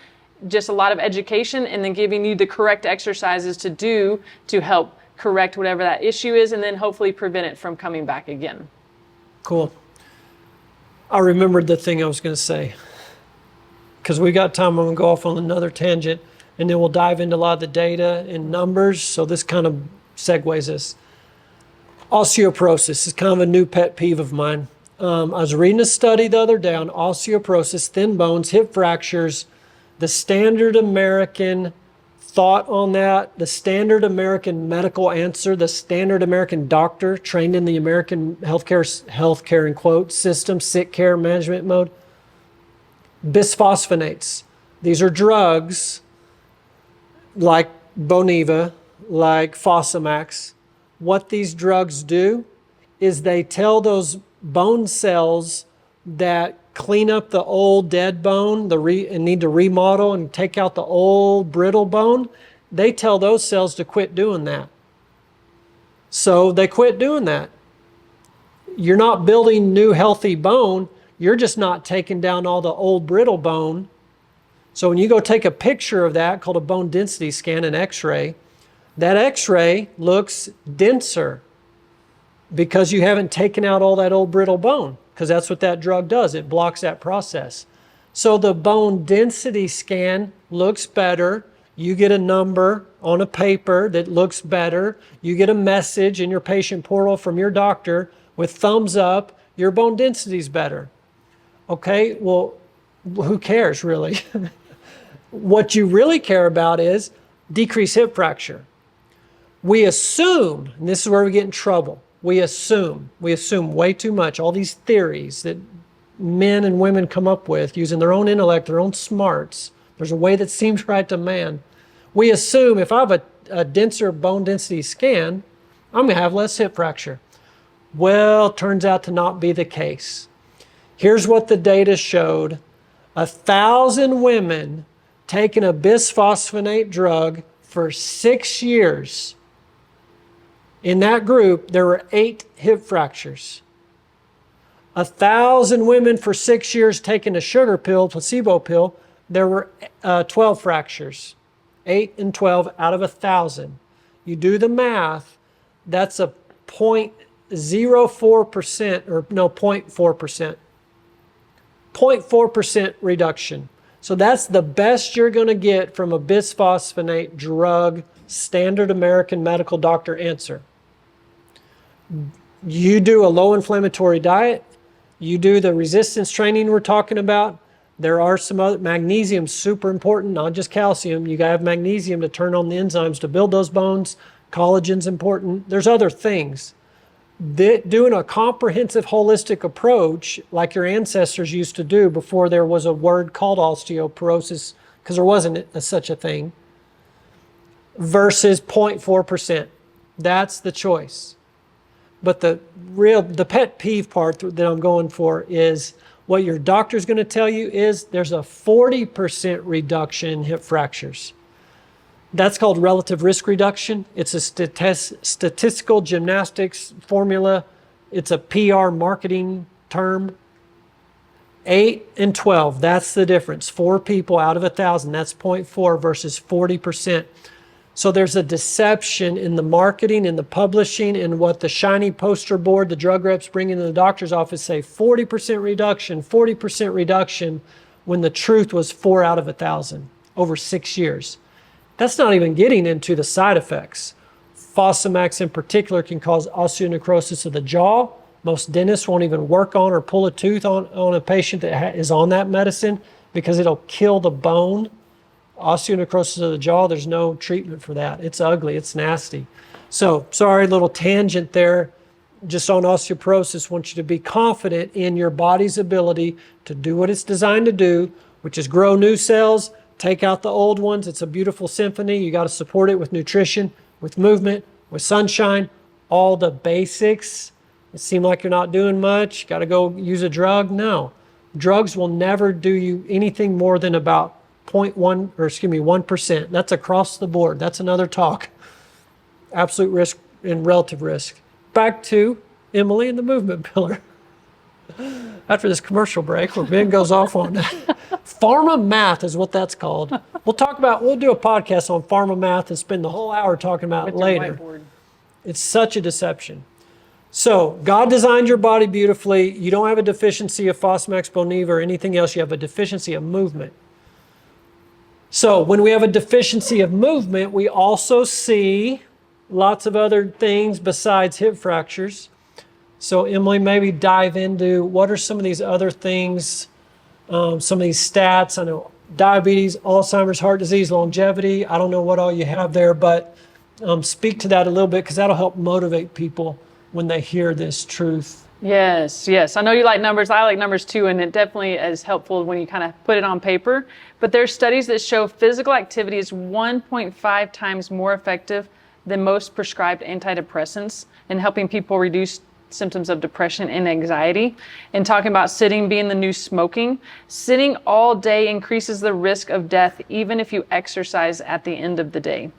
just a lot of education, and then giving you the correct exercises to do to help correct whatever that issue is, and then hopefully prevent it from coming back again.
Cool. I remembered the thing I was going to say, because we got time. I'm going to go off on another tangent, and then we'll dive into a lot of the data and numbers. So this kind of segues us. Osteoporosis is kind of a new pet peeve of mine. I was reading a study the other day on osteoporosis, thin bones, hip fractures, the standard American thought on that, the standard American medical answer, the standard American doctor trained in the American healthcare in quotes system, sick care management mode. Bisphosphonates. These are drugs like Boniva, like Fosamax. What these drugs do is they tell those bone cells that clean up the old dead bone and need to remodel and take out the old brittle bone, they tell those cells to quit doing that. So they quit doing that. You're not building new healthy bone, you're just not taking down all the old brittle bone. So when you go take a picture of that, called a bone density scan, an x-ray, that x-ray looks denser because you haven't taken out all that old brittle bone, because that's what that drug does. It blocks that process. So the bone density scan looks better. You get a number on a paper that looks better. You get a message in your patient portal from your doctor with thumbs up, your bone density is better. Okay, well, who cares really? What you really care about is decrease hip fracture. We assume, and this is where we get in trouble, we assume way too much, all these theories that men and women come up with using their own intellect, their own smarts. There's a way that seems right to man. We assume if I have a denser bone density scan, I'm going to have less hip fracture. Well, it turns out to not be the case. Here's what the data showed. 1,000 women taking a bisphosphonate drug for 6 years. In that group, there were 8 hip fractures. 1,000 women for 6 years taking a sugar pill, placebo pill, there were 12 fractures. 8 and 12 out of 1,000. You do the math, that's a 0.04%, or no, 0.4%. 0.4% reduction. So that's the best you're going to get from a bisphosphonate drug, standard American medical doctor answer. You do a low inflammatory diet, you do the resistance training we're talking about. There are some other, magnesium, super important, not just calcium. You gotta have magnesium to turn on the enzymes to build those bones. Collagen's important. There's other things. Doing a comprehensive holistic approach like your ancestors used to do before there was a word called osteoporosis, because there wasn't such a thing, versus 0.4%. That's the choice. But the pet peeve part that I'm going for is what your doctor's going to tell you is there's a 40% reduction in hip fractures. That's called relative risk reduction. It's a statistical gymnastics formula. It's a PR marketing term. 8 and 12, that's the difference. 4 people out of 1,000, that's 0.4 versus 40%. So there's a deception in the marketing, in the publishing, and what the shiny poster board, the drug reps bring into the doctor's office say 40% reduction, when the truth was 4 out of 1,000 over 6 years. That's not even getting into the side effects. Fosamax in particular can cause osteonecrosis of the jaw, Most dentists won't even work on or pull a tooth on a patient that is on that medicine because it'll kill the bone. Osteonecrosis of the jaw, there's no treatment for that. It's ugly, it's nasty. So, sorry, little tangent there. Just on osteoporosis, I want you to be confident in your body's ability to do what it's designed to do, which is grow new cells, take out the old ones. It's a beautiful symphony. You got to support it with nutrition, with movement, with sunshine, all the basics. It seems like you're not doing much. Got to go use a drug? No. Drugs will never do you anything more than about 1%. That's across the board. That's another talk. Absolute risk and relative risk. Back to Emily and the movement pillar. After this commercial break where Ben goes off on that. Pharma math is what that's called. We'll do a podcast on pharma math and spend the whole hour talking about it later. It's such a deception. So God designed your body beautifully. You don't have a deficiency of Fosmax, Boniva, or anything else. You have a deficiency of movement. So when we have a deficiency of movement, we also see lots of other things besides hip fractures. So Emily, maybe dive into what are some of these other things, some of these stats. I know diabetes, Alzheimer's, heart disease, longevity. I don't know what all you have there, but speak to that a little bit because that'll help motivate people when they hear this truth.
Yes. I know you like numbers. I like numbers too, and it definitely is helpful when you kind of put it on paper. But there's studies that show physical activity is 1.5 times more effective than most prescribed antidepressants in helping people reduce symptoms of depression and anxiety. And talking about sitting being the new smoking, sitting all day increases the risk of death even if you exercise at the end of the day.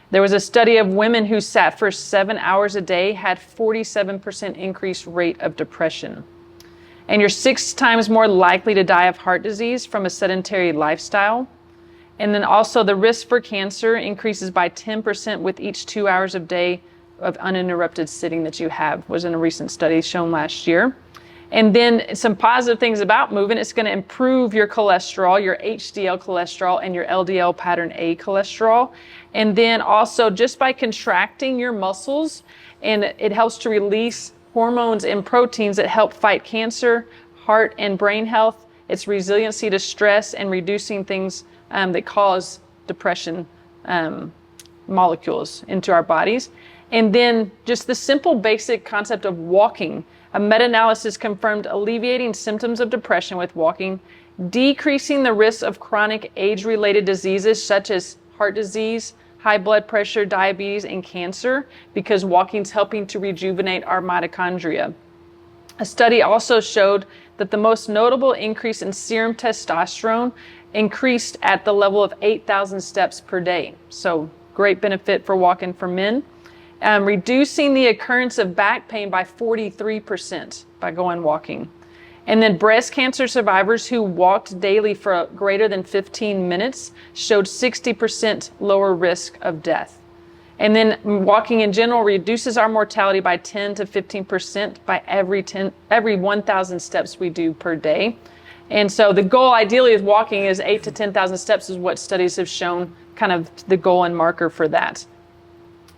There was a study of women who sat for 7 hours a day had 47% increased rate of depression. And you're 6 times more likely to die of heart disease from a sedentary lifestyle. And then also the risk for cancer increases by 10% with each 2 hours of day of uninterrupted sitting that you have, was in a recent study shown last year. And then some positive things about movement, it's going to improve your cholesterol, your HDL cholesterol, and your LDL pattern A cholesterol. And then also just by contracting your muscles, and it helps to release hormones and proteins that help fight cancer, heart and brain health. It's resiliency to stress and reducing things that cause depression molecules into our bodies. And then just the simple basic concept of walking. A meta-analysis confirmed alleviating symptoms of depression with walking, decreasing the risk of chronic age-related diseases such as heart disease, high blood pressure, diabetes, and cancer, because walking is helping to rejuvenate our mitochondria. A study also showed that the most notable increase in serum testosterone increased at the level of 8,000 steps per day. So great benefit for walking for men. Reducing the occurrence of back pain by 43% by going walking. And then breast cancer survivors who walked daily for greater than 15 minutes showed 60% lower risk of death. And then walking in general reduces our mortality by 10 to 15% by every 1,000 steps we do per day. And so the goal ideally is walking is 8 to 10,000 steps is what studies have shown kind of the goal and marker for that.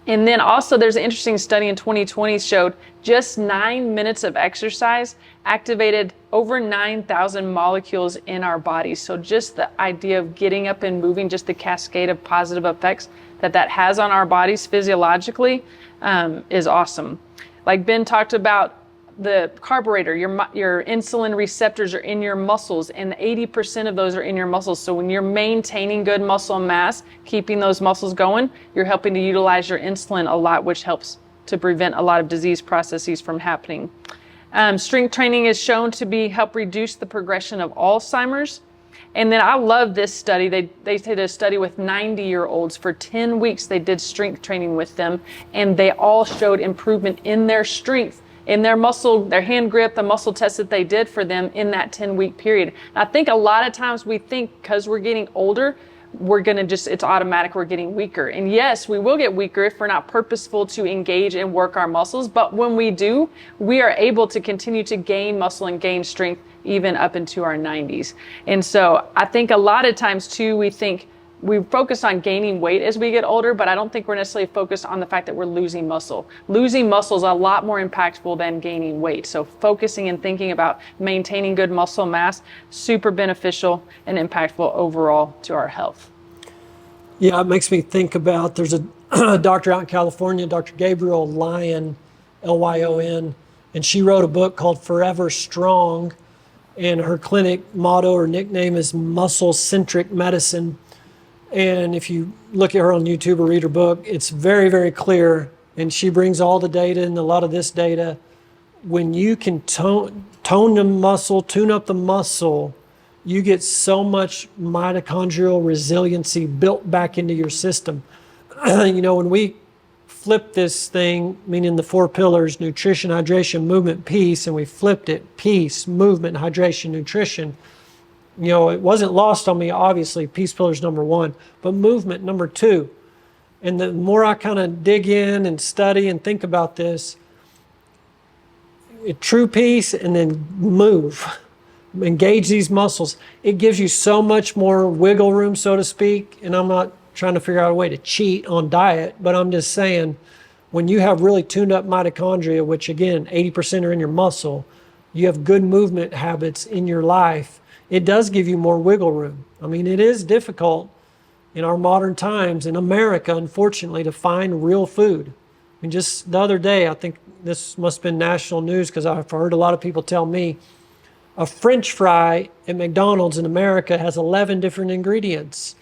And then also there's an interesting study in 2020 showed just 9 minutes of exercise activated over 9,000 molecules in our bodies. So just the idea of getting up and moving, just the cascade of positive effects that has on our bodies physiologically is awesome. Like Ben talked about, the carburetor, your insulin receptors are in your muscles, and 80% of those are in your muscles. So when you're maintaining good muscle mass, keeping those muscles going, you're helping to utilize your insulin a lot, which helps to prevent a lot of disease processes from happening. Strength training is shown to help reduce the progression of Alzheimer's. And then I love this study. They did a study with 90-year-olds. For 10 weeks, they did strength training with them, and they all showed improvement in their strength, in their muscle, their hand grip, the muscle test that they did for them in that 10-week period. And I think a lot of times we think because we're getting older, it's automatic, we're getting weaker. And yes, we will get weaker if we're not purposeful to engage and work our muscles. But when we do, we are able to continue to gain muscle and gain strength even up into our 90s. And so I think a lot of times too, we think we focus on gaining weight as we get older, but I don't think we're necessarily focused on the fact that we're losing muscle. Losing muscle is a lot more impactful than gaining weight. So focusing and thinking about maintaining good muscle mass, super beneficial and impactful overall to our health.
Yeah, it makes me think about, there's a doctor out in California, Dr. Gabriel Lyon, Lyon, and she wrote a book called Forever Strong, and her clinic motto or nickname is muscle-centric medicine. And if you look at her on YouTube or read her book, it's very, very clear, and she brings all the data and a lot of this data. When you can tone the muscle, tune up the muscle, you get so much mitochondrial resiliency built back into your system. You know, when we flip this thing, meaning the 4 pillars, nutrition, hydration, movement, peace, and we flipped it, peace, movement, hydration, nutrition, you know, it wasn't lost on me, obviously, peace pillar is number 1, but movement, number 2. And the more I kind of dig in and study and think about this, true peace and then move. Engage these muscles. It gives you so much more wiggle room, so to speak. And I'm not trying to figure out a way to cheat on diet, but I'm just saying, when you have really tuned up mitochondria, which again, 80% are in your muscle, you have good movement habits in your life, it does give you more wiggle room. I mean, it is difficult in our modern times in America, unfortunately, to find real food. I mean, just the other day, I think this must have been national news because I've heard a lot of people tell me, a French fry at McDonald's in America has 11 different ingredients.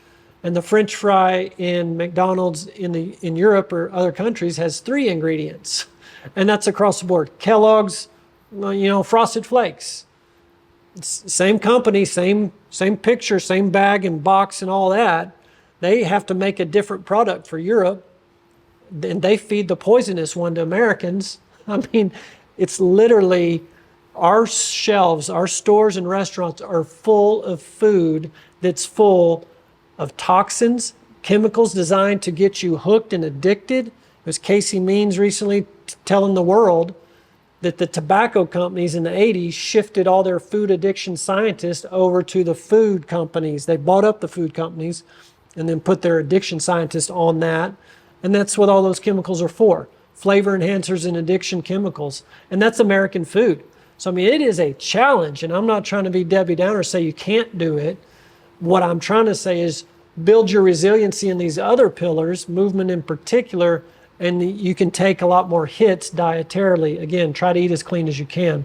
And the French fry in McDonald's in Europe or other countries has 3 ingredients. And that's across the board. Kellogg's, you know, Frosted Flakes. It's same company, same picture, same bag and box and all that. They have to make a different product for Europe. And they feed the poisonous one to Americans. I mean, it's literally... Our shelves, our stores and restaurants are full of food that's full of toxins, chemicals designed to get you hooked and addicted. It was Casey Means recently telling the world that the tobacco companies in the 80s shifted all their food addiction scientists over to the food companies. They bought up the food companies and then put their addiction scientists on that. And that's what all those chemicals are for, flavor enhancers and addiction chemicals. And that's American food. So, I mean, it is a challenge, and I'm not trying to be Debbie Downer, say you can't do it. What I'm trying to say is build your resiliency in these other pillars, movement in particular, and you can take a lot more hits dietarily. Again, try to eat as clean as you can.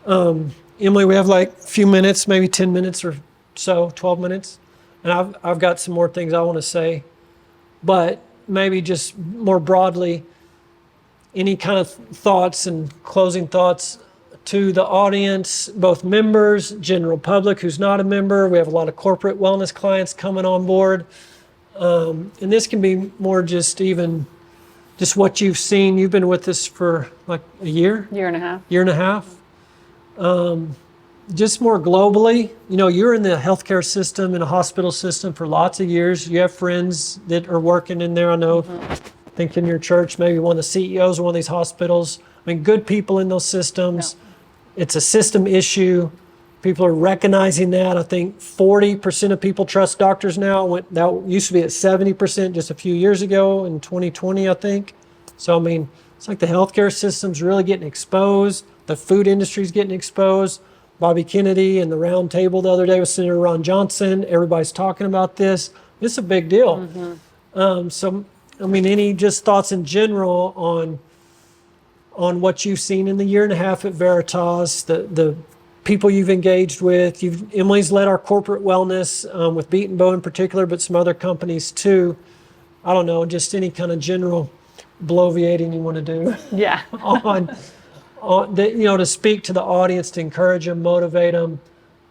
Mm-hmm. Emily, we have like a few minutes, maybe 10 minutes or so, 12 minutes. And I've got some more things I want to say. But maybe just more broadly, any kind of thoughts and closing thoughts to the audience, both members, general public who's not a member. We have a lot of corporate wellness clients coming on board. And this can be more just what you've seen. You've been with us for like a year?
Year and a half.
Year and a half. Just more globally, you know, you're in the healthcare system, in a hospital system for lots of years. You have friends that are working in there. I know, I think in your church, maybe one of the CEOs of one of these hospitals. I mean, good people in those systems. Yeah. It's a system issue. People are recognizing that. I think 40% of people trust doctors now. That used to be at 70% just a few years ago in 2020, I think. So, I mean, it's like the healthcare system's really getting exposed. The food industry's getting exposed. Bobby Kennedy and the round table the other day with Senator Ron Johnson. Everybody's talking about this. It's a big deal. Mm-hmm. So, I mean, any just thoughts in general on what you've seen in the year and a half at Veritas, the people you've engaged with. Emily's led our corporate wellness with Beat and Bow in particular, but some other companies too. I don't know, just any kind of general bloviating you want to do.
Yeah.
on the, you know, to speak to the audience, to encourage them, motivate them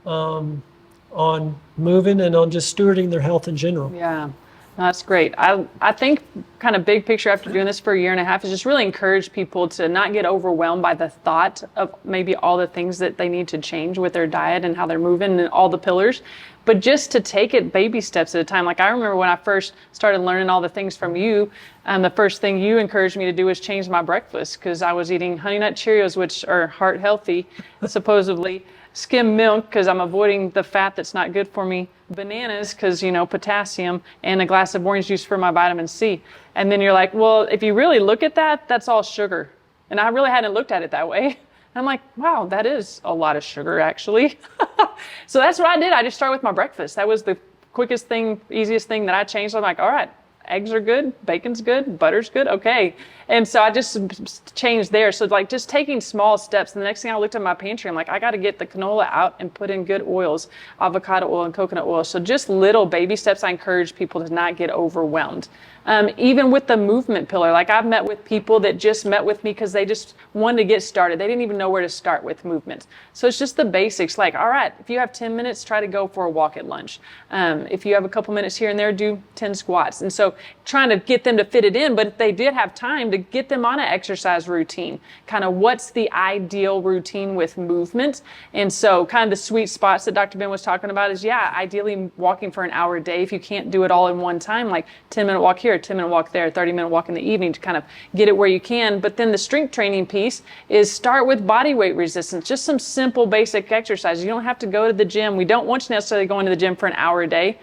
on moving and on just stewarding their health in general.
Yeah. No, that's great. I think kind of big picture after doing this for a year and a half is just really encourage people to not get overwhelmed by the thought of maybe all the things that they need to change with their diet and how they're moving and all the pillars, but just to take it baby steps at a time. Like I remember when I first started learning all the things from you, the first thing you encouraged me to do was change my breakfast, because I was eating Honey Nut Cheerios, which are heart healthy, supposedly, skim milk because I'm avoiding the fat that's not good for me, bananas because, potassium, and a glass of orange juice for my vitamin C. And then you're like, well, if you really look at that, that's all sugar. And I really hadn't looked at it that way. I'm like, wow, that is a lot of sugar, actually. So that's what I did. I just started with my breakfast. That was the quickest thing, easiest thing that I changed. I'm like, all right, eggs are good, bacon's good, butter's good, okay. And so I just changed there. So like just taking small steps. And the next thing I looked at my pantry, I'm like, I got to get the canola out and put in good oils, avocado oil and coconut oil. So just little baby steps. I encourage people to not get overwhelmed. Even with the movement pillar, like I've met with people that just met with me because they just wanted to get started. They didn't even know where to start with movement. So it's just the basics. Like, all right, if you have 10 minutes, try to go for a walk at lunch. If you have a couple minutes here and there, do 10 squats. And so trying to get them to fit it in, but if they did have time, to get them on an exercise routine, kind of what's the ideal routine with movement. And so kind of the sweet spots that Dr. Ben was talking about is, ideally walking for an hour a day. If you can't do it all in one time, like 10-minute walk here, 10-minute walk there, 30-minute walk in the evening, to kind of get it where you can. But then the strength training piece is start with body weight resistance, just some simple basic exercises. You don't have to go to the gym. We don't want you necessarily going to the gym for an hour a day.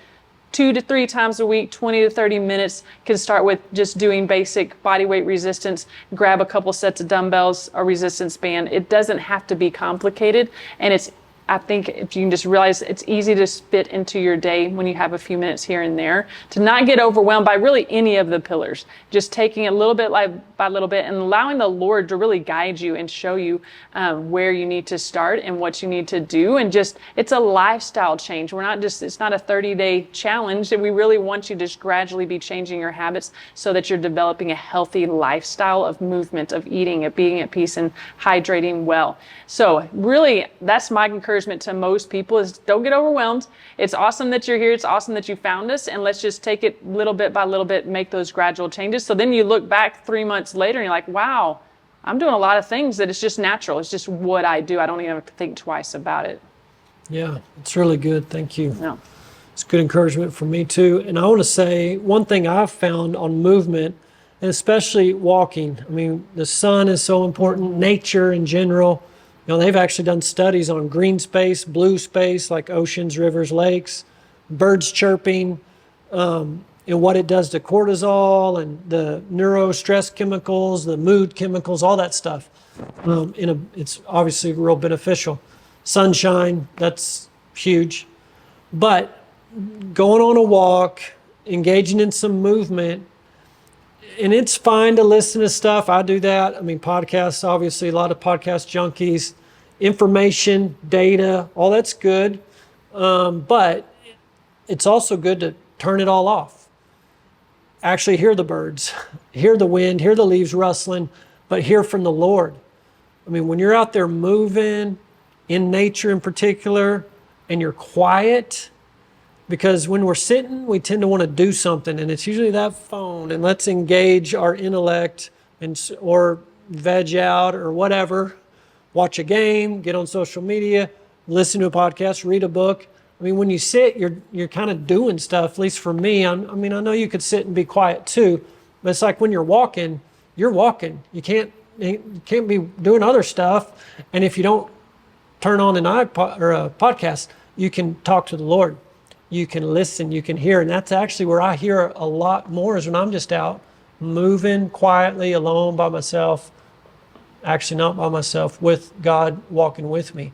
2 to 3 times a week, 20 to 30 minutes, can start with just doing basic body weight resistance, grab a couple sets of dumbbells, a resistance band. It doesn't have to be complicated. And I think if you can just realize it's easy to fit into your day when you have a few minutes here and there, to not get overwhelmed by really any of the pillars, just taking it little bit by little bit and allowing the Lord to really guide you and show you where you need to start and what you need to do. And just, it's a lifestyle change. It's not a 30-day challenge, and we really want you to just gradually be changing your habits so that you're developing a healthy lifestyle of movement, of eating, of being at peace and hydrating well. So really, that's my encouragement to most people is don't get overwhelmed. It's awesome that you're here. It's awesome that you found us. And let's just take it little bit by little bit, make those gradual changes. So then you look back 3 months later and you're like, wow, I'm doing a lot of things that it's just natural. It's just what I do. I don't even have to think twice about it.
Yeah, it's really good. Thank you.
No.
It's good encouragement for me too. And I want to say one thing I've found on movement, and especially walking. I mean, the sun is so important, nature in general. They've actually done studies on green space, blue space, like oceans, rivers, lakes, birds chirping, and what it does to cortisol and the neurostress chemicals, the mood chemicals, all that stuff. It's obviously real beneficial. Sunshine, that's huge. But going on a walk, engaging in some movement, and it's fine to listen to stuff. I do that. I mean, podcasts, obviously, a lot of podcast junkies, information, data, all that's good. But it's also good to turn it all off. Actually hear the birds, hear the wind, hear the leaves rustling, but hear from the Lord. I mean, when you're out there moving, in nature in particular, and you're quiet, because when we're sitting, we tend to want to do something, and it's usually that phone, and let's engage our intellect or veg out or whatever, watch a game, get on social media, listen to a podcast, read a book. I mean, when you sit, you're kind of doing stuff, at least for me. I know you could sit and be quiet too, but it's like when you're walking. You can't be doing other stuff, and if you don't turn on an iPod or a podcast, you can talk to the Lord. You can listen, you can hear. And that's actually where I hear a lot more is when I'm just out moving quietly alone by myself, actually not by myself, with God walking with me.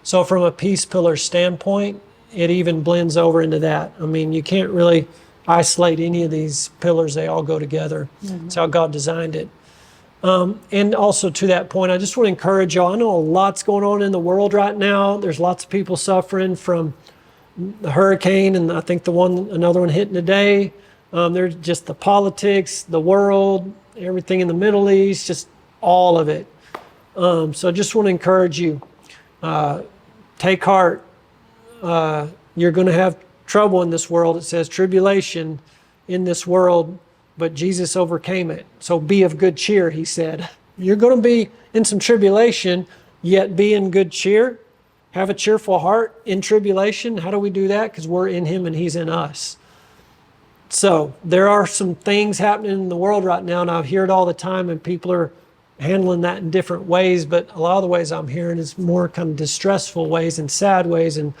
So from a peace pillar standpoint, it even blends over into that. I mean, you can't really isolate any of these pillars. They all go together. Mm-hmm. That's how God designed it. And also to that point, I just want to encourage y'all. I know a lot's going on in the world right now. There's lots of people suffering from the hurricane, and I think another one hitting today. There's just the politics, the world, everything in the Middle East, just all of it. So I just want to encourage you, take heart. You're going to have trouble in this world. It says tribulation in this world, but Jesus overcame it. So be of good cheer, he said. You're going to be in some tribulation, yet be in good cheer. have a cheerful heart in tribulation. How do we do that? Because we're in him and he's in us. So there are some things happening in the world right now, and I hear it all the time, and people are handling that in different ways, but a lot of the ways I'm hearing is more kind of distressful ways and sad ways and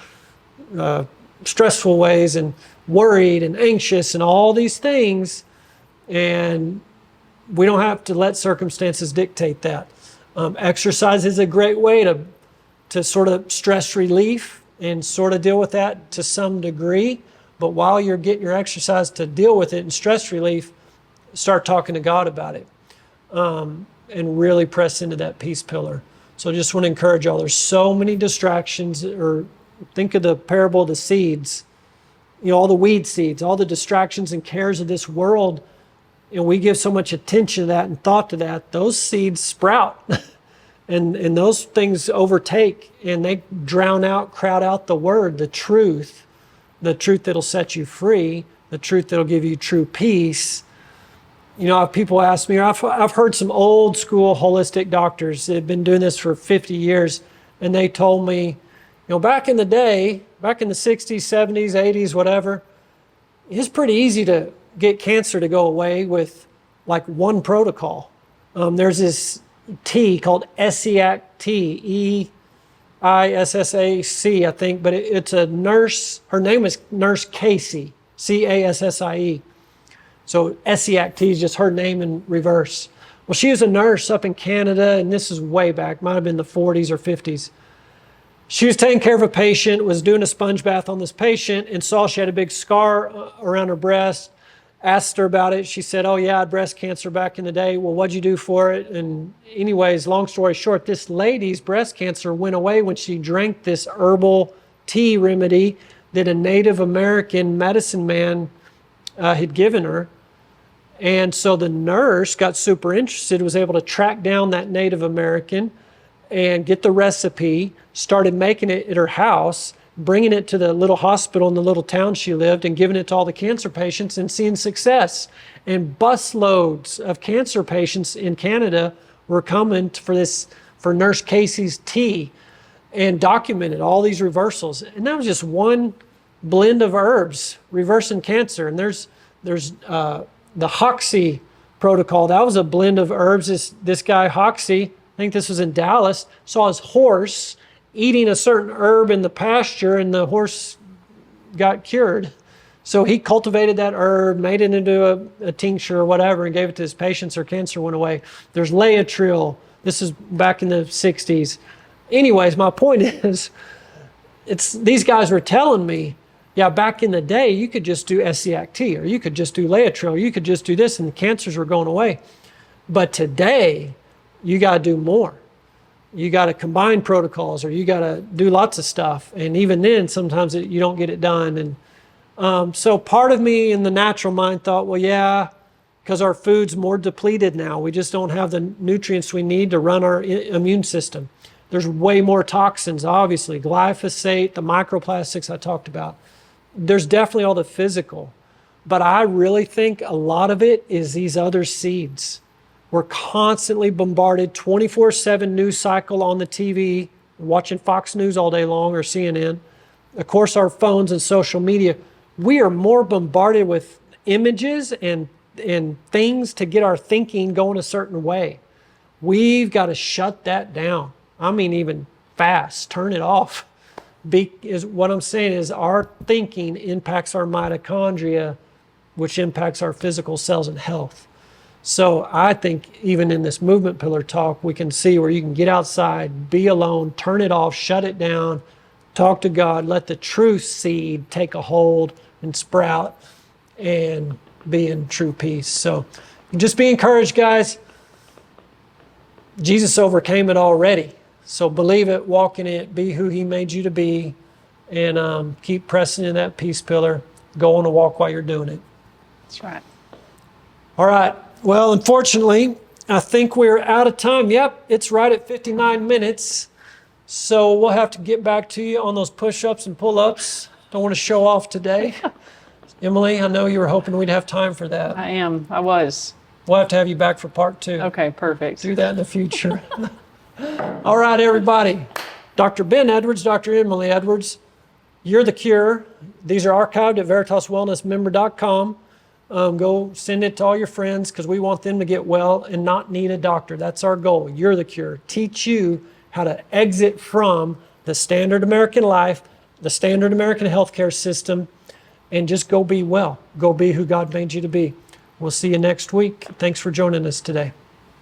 stressful ways and worried and anxious and all these things. And we don't have to let circumstances dictate that. Exercise is a great way to sort of stress relief and sort of deal with that to some degree. But while you're getting your exercise to deal with it and stress relief, start talking to God about it and really press into that peace pillar. So I just want to encourage y'all. There's so many distractions, or think of the parable of the seeds, all the weed seeds, all the distractions and cares of this world. And we give so much attention to that and thought to that, those seeds sprout and those things overtake and they drown out, crowd out the word, the truth that'll set you free, the truth that'll give you true peace. People ask me, I've heard some old school holistic doctors that have been doing this for 50 years, and they told me, back in the day, back in the 60s, 70s, 80s, whatever, it's pretty easy to get cancer to go away with like one protocol. There's this tea called ESSAC tea, EISSAC, I think, but it's a nurse. Her name is Nurse Cassie, Cassie. So ESSAC tea is just her name in reverse. Well, she was a nurse up in Canada, and this is way back, might have been the 40s or 50s. She was taking care of a patient, was doing a sponge bath on this patient, and saw she had a big scar around her breast. Asked her about it. She said, oh yeah, I had breast cancer back in the day. Well, what'd you do for it? And anyways, long story short, this lady's breast cancer went away when she drank this herbal tea remedy that a Native American medicine man had given her. And so the nurse got super interested, was able to track down that Native American and get the recipe, started making it at her house, bringing it to the little hospital in the little town she lived and giving it to all the cancer patients and seeing success. And busloads of cancer patients in Canada were coming for Nurse Casey's tea and documented all these reversals. And that was just one blend of herbs reversing cancer. And there's the Hoxie protocol. That was a blend of herbs. This guy Hoxie, I think this was in Dallas, saw his horse eating a certain herb in the pasture, and the horse got cured. So he cultivated that herb, made it into a tincture or whatever, and gave it to his patients. Their cancer went away. There's Laetrile. This is back in the 60s. Anyways, my point is, these guys were telling me, yeah, back in the day, you could just do ESSAC tea, or you could just do Laetrile, or you could just do this, and the cancers were going away. But today, you got to do more. You got to combine protocols, or you got to do lots of stuff. And even then, sometimes you don't get it done. And so part of me in the natural mind thought, well, yeah, because our food's more depleted now. We just don't have the nutrients we need to run our immune system. There's way more toxins, obviously. Glyphosate, the microplastics I talked about. There's definitely all the physical. But I really think a lot of it is these other seeds. We're constantly bombarded, 24/7 news cycle on the TV, watching Fox News all day long or CNN. Of course, our phones and social media. We are more bombarded with images and things to get our thinking going a certain way. We've got to shut that down. I mean, even fast, turn it off. What I'm saying is our thinking impacts our mitochondria, which impacts our physical cells and health. So I think even in this movement pillar talk, we can see where you can get outside, be alone, turn it off, shut it down, talk to God, let the truth seed take a hold and sprout and be in true peace. So just be encouraged, guys. Jesus overcame it already. So believe it, walk in it, be who he made you to be, and keep pressing in that peace pillar. Go on a walk while you're doing it.
That's right.
All right. Well, unfortunately, I think we're out of time. Yep, it's right at 59 minutes. So we'll have to get back to you on those push-ups and pull-ups. Don't want to show off today. Emily, I know you were hoping we'd have time for that.
I was.
We'll have to have you back for part 2.
Okay, perfect.
Do that in the future. All right, everybody. Dr. Ben Edwards, Dr. Emily Edwards, you're the cure. These are archived at veritaswellnessmember.com. Go send it to all your friends because we want them to get well and not need a doctor. That's our goal. You're the cure. Teach you how to exit from the standard American life, the standard American healthcare system, and just go be well. Go be who God made you to be. We'll see you next week. Thanks for joining us today.